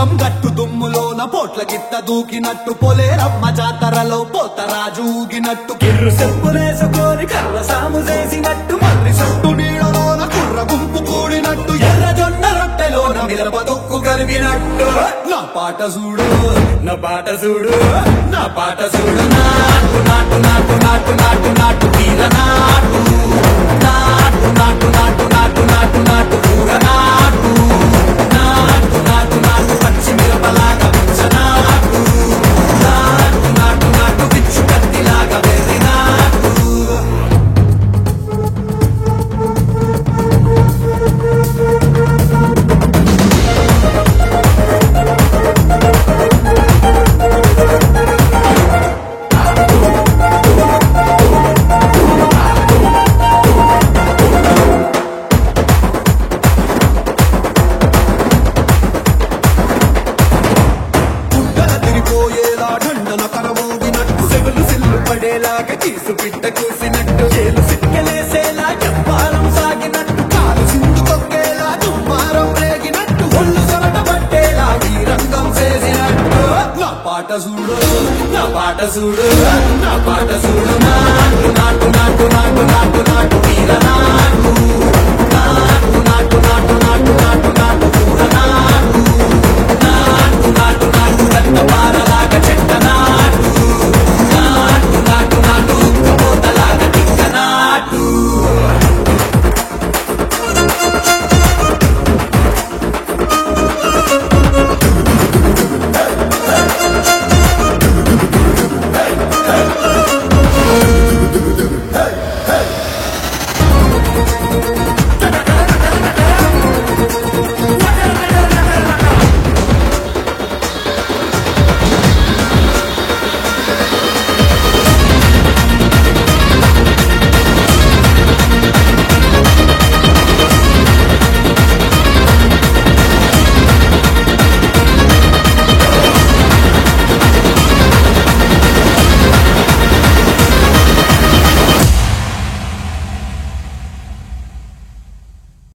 పొలం గట్టు దుమ్ములోన పోట్ల గిత్త దూకినట్టు పొలేరమ్మ జాతరలో పోతరాజు ఊగినట్టు కిర్రు చెప్పులేసుకొని కర్ర సాము చేసినట్టు మర్రి చుట్టూ నీడలోన కుర్ర గుంపు కూడినట్టు ఎర్ర జొన్న రొట్టెలోన మిరప దొక్కు కలిగినట్టు నా పాట చూడు నా పాట చూడు నా పాట చూడు నాటు నాటు నాటు నాటు నాటు నాటు తీర నాటు నాటు నాటు నాటు నాటు నాటు నాటు కూర నాటు నాటు నాటు నాటు పచ్చి మిరపలాగా పిచ్చ నాటు నాటు నాటు నాటు పిచ్చు కత్తిలాగా వెర్రి నాటు పడేలాగా తీసు పిట్ట కూసినట్టు చేలు సిక్కలేసేలా చెప్పారం సాగినట్టు కాలు సింధు కొక్కేలా దుమ్మారం రేగినట్టు ఒళ్ళు సొరట పట్టేలా ఈ రంగం చేసినట్టు నా పాట చూడు నా పాట చూడు నా పాట చూడు నాటు నాటు నాటు నాటు నాటు నాటు తీర నాటు నాటు నాటు నాటు నాటు నాటు నాటు కూర నాటు నాటు నాటు నాటు రక్త పారలాగా చెట్ట నాటు నాటు నాటు నాటు ఉక్కపోతలాగా టిక్క నాటు